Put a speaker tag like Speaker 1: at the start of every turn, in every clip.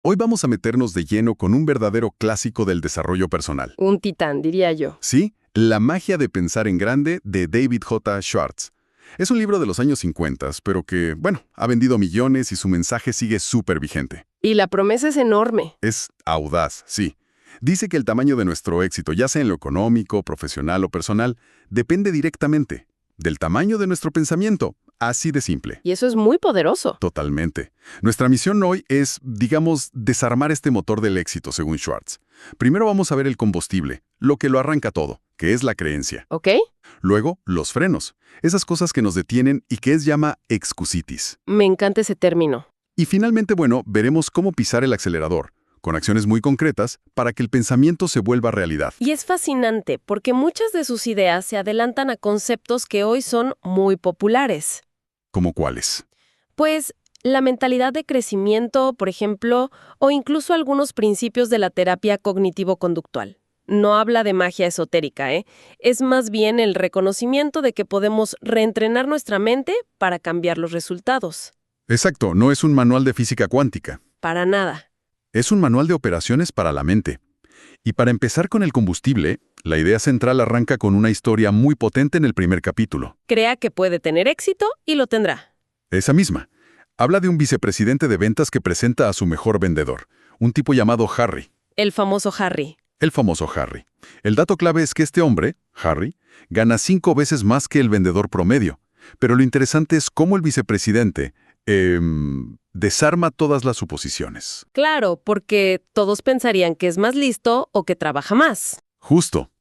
Speaker 1: Hoy vamos a meternos de lleno con un verdadero clásico del desarrollo personal.
Speaker 2: Un titán, diría yo.
Speaker 1: Sí, La magia de pensar en grande, de David J. Schwartz. Es un libro de los años 50, pero que, bueno, ha vendido millones y su mensaje sigue súper vigente.
Speaker 2: Y la promesa es enorme.
Speaker 1: Es audaz, sí. Dice que el tamaño de nuestro éxito, ya sea en lo económico, profesional o personal, depende directamente del tamaño de nuestro pensamiento. Así de simple.
Speaker 2: Y eso es muy poderoso.
Speaker 1: Totalmente. Nuestra misión hoy es, digamos, desarmar este motor del éxito, según Schwartz. Primero vamos a ver el combustible, lo que lo arranca todo, que es la creencia.
Speaker 2: ¿Ok?
Speaker 1: Luego, los frenos, esas cosas que nos detienen y que llama excusitis.
Speaker 2: Me encanta ese término.
Speaker 1: Y finalmente, bueno, veremos cómo pisar el acelerador, con acciones muy concretas, para que el pensamiento se vuelva realidad.
Speaker 2: Y es fascinante, porque muchas de sus ideas se adelantan a conceptos que hoy son muy populares.
Speaker 1: ¿Cómo cuáles?
Speaker 2: Pues la mentalidad de crecimiento, por ejemplo, o incluso algunos principios de la terapia cognitivo-conductual. No habla de magia esotérica, ¿eh? Es más bien el reconocimiento de que podemos reentrenar nuestra mente para cambiar los resultados.
Speaker 1: Exacto, no es un manual de física cuántica.
Speaker 2: Para nada.
Speaker 1: Es un manual de operaciones para la mente. Y para empezar con el combustible, la idea central arranca con una historia muy potente en el primer capítulo.
Speaker 2: Crea que puede tener éxito y lo tendrá.
Speaker 1: Esa misma. Habla de un vicepresidente de ventas que presenta a su mejor vendedor, un tipo llamado Harry.
Speaker 2: El famoso Harry.
Speaker 1: El famoso Harry. El dato clave es que este hombre, Harry, gana 5 veces más que el vendedor promedio. Pero lo interesante es cómo el vicepresidente desarma todas las suposiciones.
Speaker 2: Claro, porque todos pensarían que es más listo o que trabaja más.
Speaker 1: Justo.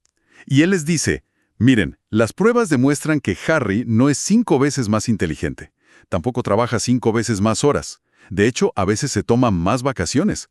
Speaker 1: Y él les dice, miren, las pruebas demuestran que Harry no es 5 veces más inteligente. Tampoco trabaja 5 veces más horas. De hecho, a veces se toma más vacaciones.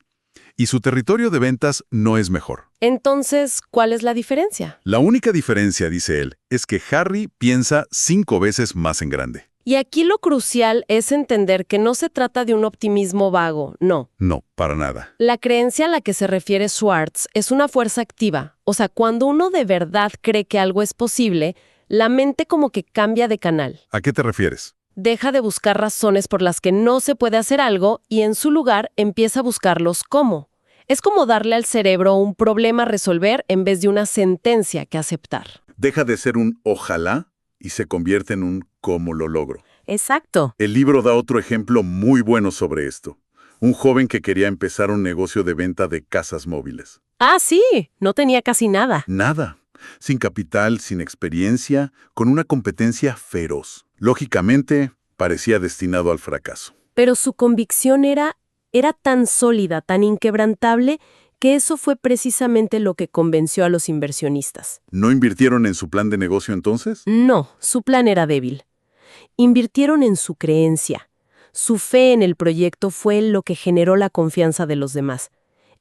Speaker 1: Y su territorio de ventas no es mejor.
Speaker 2: Entonces, ¿cuál es la diferencia?
Speaker 1: La única diferencia, dice él, es que Harry piensa 5 veces más en grande.
Speaker 2: Y aquí lo crucial es entender que no se trata de un optimismo vago, no.
Speaker 1: No, para nada.
Speaker 2: La creencia a la que se refiere Schwartz es una fuerza activa. O sea, cuando uno de verdad cree que algo es posible, la mente como que cambia de canal.
Speaker 1: ¿A qué te refieres?
Speaker 2: Deja de buscar razones por las que no se puede hacer algo y en su lugar empieza a buscar los cómo. Es como darle al cerebro un problema a resolver en vez de una sentencia que aceptar.
Speaker 1: Deja de ser un ojalá y se convierte en un cómo lo logro.
Speaker 2: Exacto.
Speaker 1: El libro da otro ejemplo muy bueno sobre esto. Un joven que quería empezar un negocio de venta de casas móviles.
Speaker 2: Ah, sí, no tenía casi nada.
Speaker 1: Nada. Sin capital, sin experiencia, con una competencia feroz. Lógicamente, parecía destinado al fracaso.
Speaker 2: Pero su convicción era tan sólida, tan inquebrantable, que eso fue precisamente lo que convenció a los inversionistas.
Speaker 1: ¿No invirtieron en su plan de negocio entonces?
Speaker 2: No, su plan era débil. Invirtieron en su creencia. Su fe en el proyecto fue lo que generó la confianza de los demás.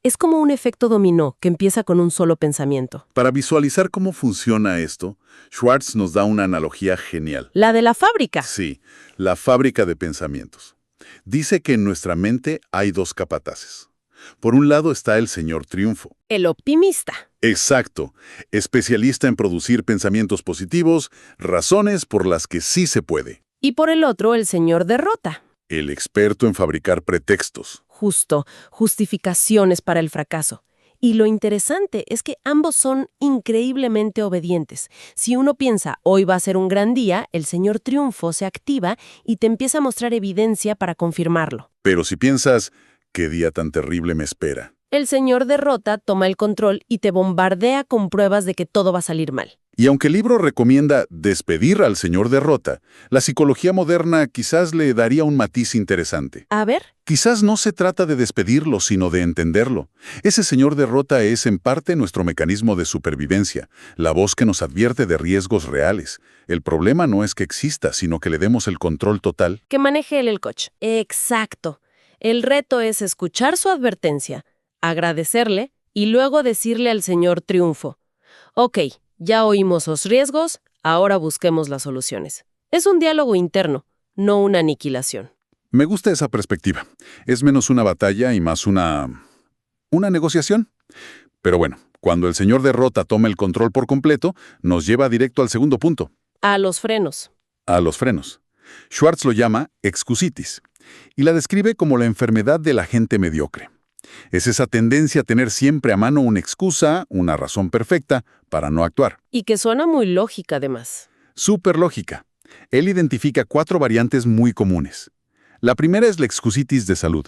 Speaker 2: Es como un efecto dominó que empieza con un solo pensamiento.
Speaker 1: Para visualizar cómo funciona esto, Schwartz nos da una analogía genial.
Speaker 2: La de la fábrica.
Speaker 1: Sí, la fábrica de pensamientos. Dice que en nuestra mente hay 2 capataces. Por un lado está el señor Triunfo.
Speaker 2: El optimista.
Speaker 1: Exacto, especialista en producir pensamientos positivos, razones por las que sí se puede.
Speaker 2: Y por el otro, el señor Derrota.
Speaker 1: El experto en fabricar pretextos.
Speaker 2: Justo, justificaciones para el fracaso. Y lo interesante es que ambos son increíblemente obedientes. Si uno piensa, hoy va a ser un gran día, el señor Triunfo se activa y te empieza a mostrar evidencia para confirmarlo.
Speaker 1: Pero si piensas, ¿qué día tan terrible me espera?
Speaker 2: El señor Derrota toma el control y te bombardea con pruebas de que todo va a salir mal.
Speaker 1: Y aunque el libro recomienda despedir al señor Derrota, la psicología moderna quizás le daría un matiz interesante.
Speaker 2: A ver.
Speaker 1: Quizás no se trata de despedirlo, sino de entenderlo. Ese señor Derrota es en parte nuestro mecanismo de supervivencia, la voz que nos advierte de riesgos reales. El problema no es que exista, sino que le demos el control total.
Speaker 2: Que maneje él el coche. Exacto. El reto es escuchar su advertencia, agradecerle y luego decirle al señor Triunfo: ok, ya oímos los riesgos, ahora busquemos las soluciones. Es un diálogo interno, no una aniquilación.
Speaker 1: Me gusta esa perspectiva. Es menos una batalla y más una negociación. Pero bueno, cuando el señor Derrota toma el control por completo, nos lleva directo al segundo punto.
Speaker 2: A los frenos.
Speaker 1: A los frenos. Schwartz lo llama excusitis y la describe como la enfermedad de la gente mediocre. Es esa tendencia a tener siempre a mano una excusa, una razón perfecta para no actuar.
Speaker 2: Y que suena muy lógica además.
Speaker 1: Súper lógica. Él identifica 4 variantes muy comunes. La primera es la excusitis de salud.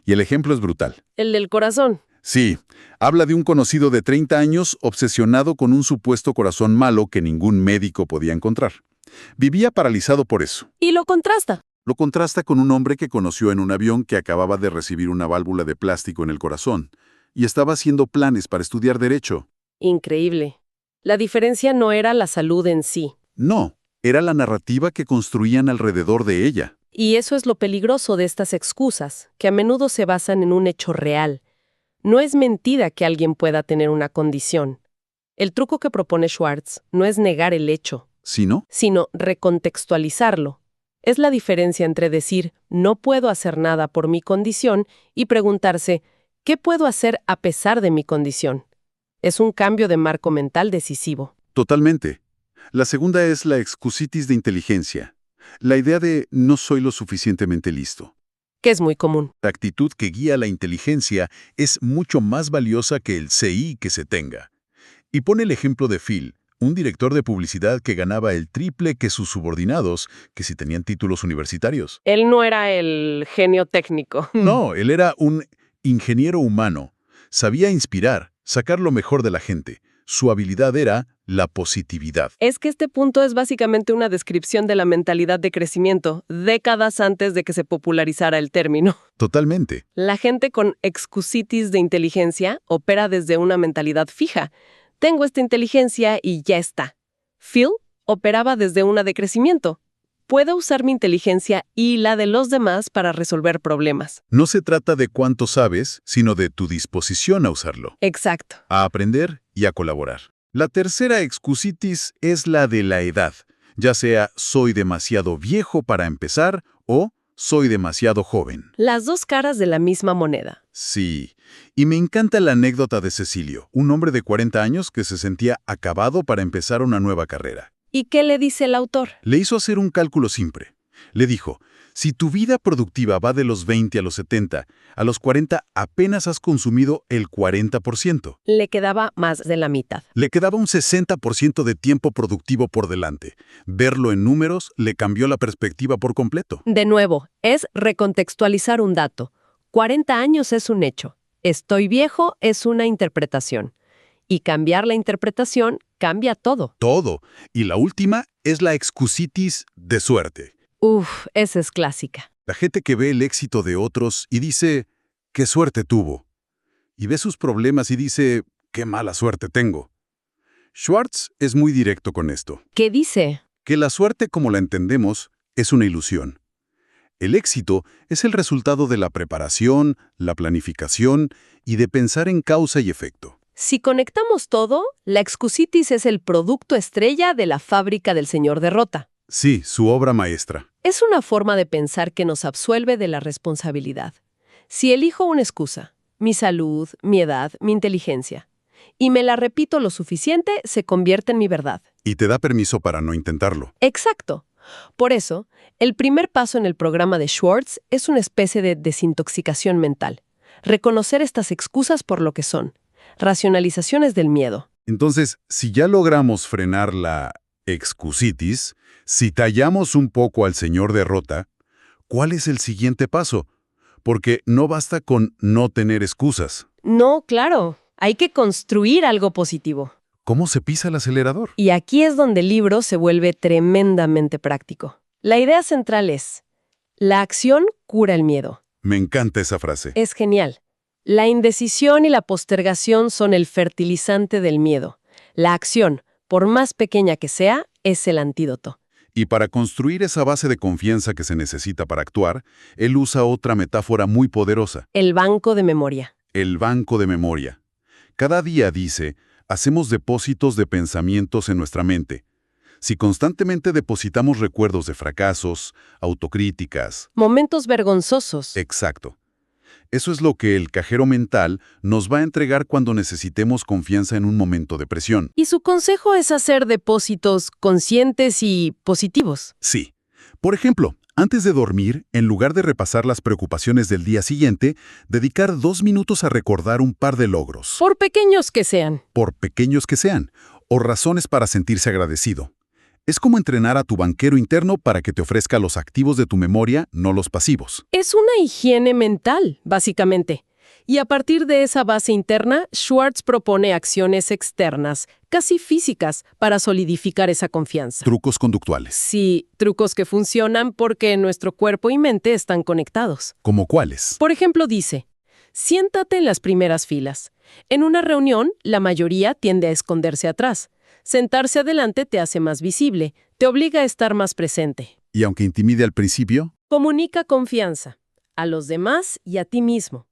Speaker 1: Y el ejemplo es brutal.
Speaker 2: El del corazón.
Speaker 1: Sí, habla de un conocido de 30 años obsesionado con un supuesto corazón malo que ningún médico podía encontrar. Vivía paralizado por eso.
Speaker 2: Y lo contrasta.
Speaker 1: Lo contrasta con un hombre que conoció en un avión que acababa de recibir una válvula de plástico en el corazón y estaba haciendo planes para estudiar derecho.
Speaker 2: Increíble. La diferencia no era la salud en sí.
Speaker 1: No, era la narrativa que construían alrededor de ella.
Speaker 2: Y eso es lo peligroso de estas excusas, que a menudo se basan en un hecho real. No es mentira que alguien pueda tener una condición. El truco que propone Schwartz no es negar el hecho,
Speaker 1: ¿Sí, no?
Speaker 2: sino recontextualizarlo. Es la diferencia entre decir no puedo hacer nada por mi condición y preguntarse ¿qué puedo hacer a pesar de mi condición? Es un cambio de marco mental decisivo.
Speaker 1: Totalmente. La segunda es la excusitis de inteligencia. La idea de no soy lo suficientemente listo.
Speaker 2: Que es muy común.
Speaker 1: La actitud que guía la inteligencia es mucho más valiosa que el CI que se tenga. Y pone el ejemplo de Phil, un director de publicidad que ganaba el triple que sus subordinados, que si tenían títulos universitarios.
Speaker 2: Él no era el genio técnico.
Speaker 1: No, él era un ingeniero humano. Sabía inspirar, sacar lo mejor de la gente. Su habilidad era la positividad.
Speaker 2: Es que este punto es básicamente una descripción de la mentalidad de crecimiento, décadas antes de que se popularizara el término.
Speaker 1: Totalmente.
Speaker 2: La gente con excusitis de inteligencia opera desde una mentalidad fija. Tengo esta inteligencia y ya está. Phil operaba desde una de crecimiento. Puedo usar mi inteligencia y la de los demás para resolver problemas.
Speaker 1: No se trata de cuánto sabes, sino de tu disposición a usarlo,
Speaker 2: Exacto.
Speaker 1: a aprender y a colaborar. La tercera excusitis es la de la edad, ya sea soy demasiado viejo para empezar o soy demasiado joven.
Speaker 2: Las dos caras de la misma moneda.
Speaker 1: Sí, y me encanta la anécdota de Cecilio, un hombre de 40 años que se sentía acabado para empezar una nueva carrera.
Speaker 2: ¿Y qué le dice el autor?
Speaker 1: Le hizo hacer un cálculo simple. Le dijo, si tu vida productiva va de los 20 a los 70, a los 40 apenas has consumido el 40%.
Speaker 2: Le quedaba más de la mitad.
Speaker 1: Le quedaba un 60% de tiempo productivo por delante. Verlo en números le cambió la perspectiva por completo.
Speaker 2: De nuevo, es recontextualizar un dato. 40 años es un hecho. Estoy viejo es una interpretación. Y cambiar la interpretación cambia todo.
Speaker 1: Todo. Y la última es la excusitis de suerte.
Speaker 2: Uf, esa es clásica.
Speaker 1: La gente que ve el éxito de otros y dice, qué suerte tuvo. Y ve sus problemas y dice, qué mala suerte tengo. Schwartz es muy directo con esto.
Speaker 2: ¿Qué dice?
Speaker 1: Que la suerte como la entendemos es una ilusión. El éxito es el resultado de la preparación, la planificación y de pensar en causa y efecto.
Speaker 2: Si conectamos todo, la excusitis es el producto estrella de la fábrica del señor Derrota.
Speaker 1: Sí, su obra maestra.
Speaker 2: Es una forma de pensar que nos absuelve de la responsabilidad. Si elijo una excusa, mi salud, mi edad, mi inteligencia, y me la repito lo suficiente, se convierte en mi verdad.
Speaker 1: Y te da permiso para no intentarlo.
Speaker 2: Exacto. Por eso, el primer paso en el programa de Schwartz es una especie de desintoxicación mental. Reconocer estas excusas por lo que son. Racionalizaciones del miedo.
Speaker 1: Entonces, si ya logramos frenar la excusitis, si tallamos un poco al señor Derrota, ¿cuál es el siguiente paso? Porque no basta con no tener excusas.
Speaker 2: No, claro. Hay que construir algo positivo.
Speaker 1: ¿Cómo se pisa el acelerador?
Speaker 2: Y aquí es donde el libro se vuelve tremendamente práctico. La idea central es, la acción cura el miedo.
Speaker 1: Me encanta esa frase.
Speaker 2: Es genial. La indecisión y la postergación son el fertilizante del miedo. La acción, por más pequeña que sea, es el antídoto.
Speaker 1: Y para construir esa base de confianza que se necesita para actuar, él usa otra metáfora muy poderosa.
Speaker 2: El banco de memoria.
Speaker 1: El banco de memoria. Cada día, dice, hacemos depósitos de pensamientos en nuestra mente. Si constantemente depositamos recuerdos de fracasos, autocríticas...
Speaker 2: Momentos vergonzosos.
Speaker 1: Exacto. Eso es lo que el cajero mental nos va a entregar cuando necesitemos confianza en un momento de presión.
Speaker 2: Y su consejo es hacer depósitos conscientes y positivos.
Speaker 1: Sí. Por ejemplo, Antes de dormir, en lugar de repasar las preocupaciones del día siguiente, dedicar 2 minutos a recordar un par de logros,
Speaker 2: Por pequeños que sean.
Speaker 1: por pequeños que sean, o razones para sentirse agradecido. Es como entrenar a tu banquero interno para que te ofrezca los activos de tu memoria, no los pasivos.
Speaker 2: Es una higiene mental, básicamente. Y a partir de esa base interna, Schwartz propone acciones externas, casi físicas, para solidificar esa confianza.
Speaker 1: Trucos conductuales.
Speaker 2: Sí, trucos que funcionan porque nuestro cuerpo y mente están conectados.
Speaker 1: ¿Como cuáles?
Speaker 2: Por ejemplo, dice, siéntate en las primeras filas. En una reunión, la mayoría tiende a esconderse atrás. Sentarse adelante te hace más visible, te obliga a estar más presente.
Speaker 1: Y aunque intimide al principio,
Speaker 2: Comunica confianza, a los demás y a ti mismo.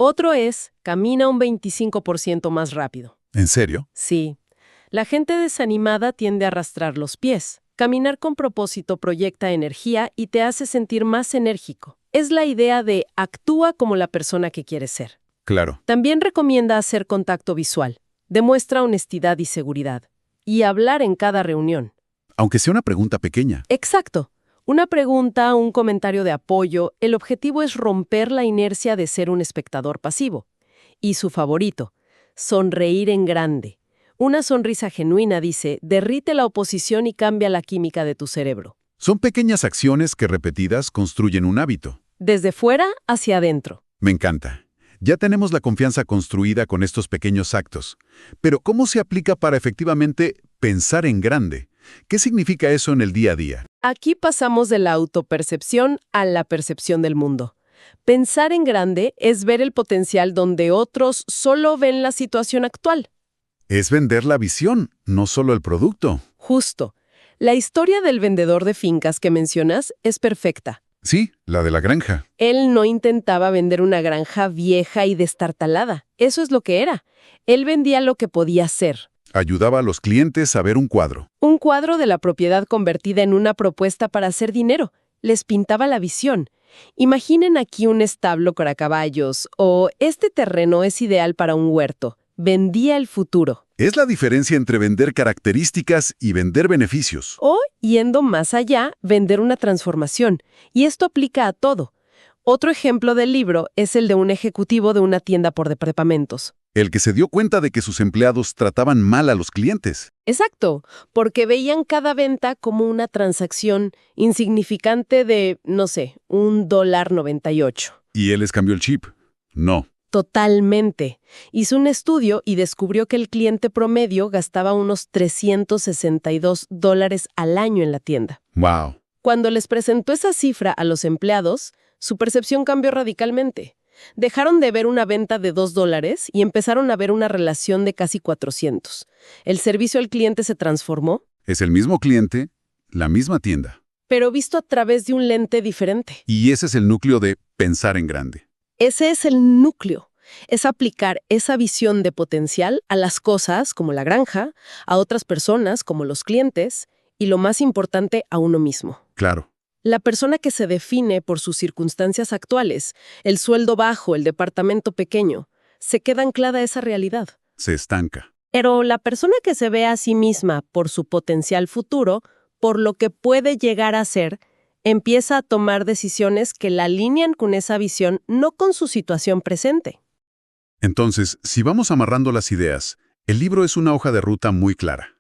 Speaker 2: Otro es, camina un 25% más rápido.
Speaker 1: ¿en serio?
Speaker 2: Sí, la gente desanimada tiende a arrastrar los pies. Caminar con propósito proyecta energía y te hace sentir más enérgico. Es la idea de actúa como la persona que quieres ser.
Speaker 1: Claro.
Speaker 2: También recomienda hacer contacto visual. Demuestra honestidad y seguridad. Y hablar en cada reunión.
Speaker 1: Aunque sea una pregunta pequeña.
Speaker 2: Exacto. Una pregunta, un comentario de apoyo, el objetivo es romper la inercia de ser un espectador pasivo. Y su favorito, sonreír en grande. Una sonrisa genuina, dice, derrite la oposición y cambia la química de tu cerebro.
Speaker 1: Son pequeñas acciones que repetidas construyen un hábito.
Speaker 2: Desde fuera hacia adentro.
Speaker 1: Me encanta. Ya tenemos la confianza construida con estos pequeños actos. Pero ¿cómo se aplica para efectivamente pensar en grande? ¿Qué significa eso en el día a día?
Speaker 2: Aquí pasamos de la autopercepción a la percepción del mundo. Pensar en grande es ver el potencial donde otros solo ven la situación actual.
Speaker 1: Es vender la visión, no solo el producto.
Speaker 2: Justo. La historia del vendedor de fincas que mencionas es perfecta.
Speaker 1: Sí, la de la granja.
Speaker 2: Él no intentaba vender una granja vieja y destartalada. Eso es lo que era. Él vendía lo que podía ser.
Speaker 1: Ayudaba a los clientes a ver un cuadro.
Speaker 2: Un cuadro de la propiedad convertida en una propuesta para hacer dinero. Les pintaba la visión. Imaginen aquí un establo para caballos o este terreno es ideal para un huerto. Vendía el futuro.
Speaker 1: Es la diferencia entre vender características y vender beneficios.
Speaker 2: O, yendo más allá, vender una transformación. Y esto aplica a todo. Otro ejemplo del libro es el de un ejecutivo de una tienda por departamentos.
Speaker 1: El que se dio cuenta de que sus empleados trataban mal a los clientes.
Speaker 2: Exacto, porque veían cada venta como una transacción insignificante de, no sé, $1.98.
Speaker 1: Y él les cambió el chip. No.
Speaker 2: Totalmente. Hizo un estudio y descubrió que el cliente promedio gastaba unos $362 al año en la tienda.
Speaker 1: Wow.
Speaker 2: Cuando les presentó esa cifra a los empleados, su percepción cambió radicalmente. Dejaron de ver una venta de $2 y empezaron a ver una relación de casi 400. El servicio al cliente se transformó,
Speaker 1: Es el mismo cliente, la misma tienda.
Speaker 2: pero visto a través de un lente diferente.
Speaker 1: Y ese es el núcleo de pensar en grande.
Speaker 2: Ese es el núcleo. Es aplicar esa visión de potencial a las cosas, como la granja, a otras personas, como los clientes, y lo más importante, a uno mismo.
Speaker 1: Claro.
Speaker 2: La persona que se define por sus circunstancias actuales, el sueldo bajo, el departamento pequeño, se queda anclada a esa realidad.
Speaker 1: Se estanca.
Speaker 2: Pero la persona que se ve a sí misma por su potencial futuro, por lo que puede llegar a ser, empieza a tomar decisiones que la alinean con esa visión, no con su situación presente.
Speaker 1: Entonces, si vamos amarrando las ideas, el libro es una hoja de ruta muy clara.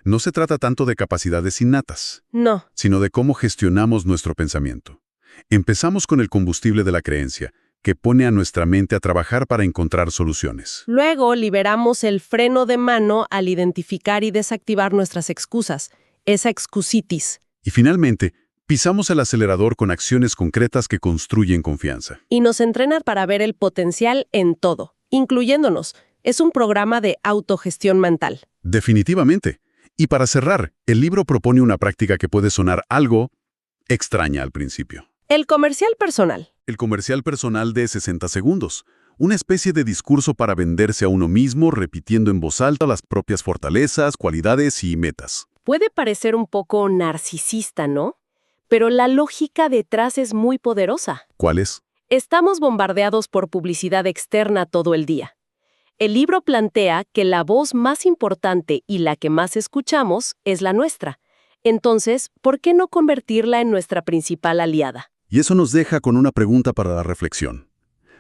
Speaker 1: No se trata tanto de capacidades innatas,
Speaker 2: No.
Speaker 1: sino de cómo gestionamos nuestro pensamiento. Empezamos con el combustible de la creencia, que pone a nuestra mente a trabajar para encontrar soluciones.
Speaker 2: Luego liberamos el freno de mano al identificar y desactivar nuestras excusas, esa excusitis.
Speaker 1: Y finalmente, pisamos el acelerador con acciones concretas que construyen confianza.
Speaker 2: Y nos entrena para ver el potencial en todo, incluyéndonos. Es un programa de autogestión mental.
Speaker 1: Definitivamente. Y para cerrar, el libro propone una práctica que puede sonar algo extraña al principio.
Speaker 2: El comercial personal.
Speaker 1: El comercial personal de 60 segundos. Una especie de discurso para venderse a uno mismo, repitiendo en voz alta las propias fortalezas, cualidades y metas.
Speaker 2: Puede parecer un poco narcisista, ¿no? Pero la lógica detrás es muy poderosa.
Speaker 1: ¿Cuál es?
Speaker 2: Estamos bombardeados por publicidad externa todo el día. El libro plantea que la voz más importante y la que más escuchamos es la nuestra. Entonces, ¿por qué no convertirla en nuestra principal aliada?
Speaker 1: Y eso nos deja con una pregunta para la reflexión.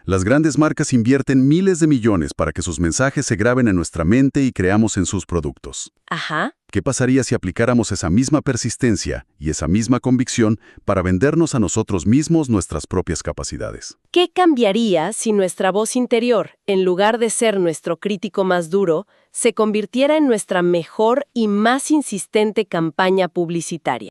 Speaker 1: Las grandes marcas invierten miles de millones para que sus mensajes se graben en nuestra mente y creamos en sus productos.
Speaker 2: Ajá.
Speaker 1: ¿Qué pasaría si aplicáramos esa misma persistencia y esa misma convicción para vendernos a nosotros mismos nuestras propias capacidades?
Speaker 2: ¿Qué cambiaría si nuestra voz interior, en lugar de ser nuestro crítico más duro, se convirtiera en nuestra mejor y más insistente campaña publicitaria?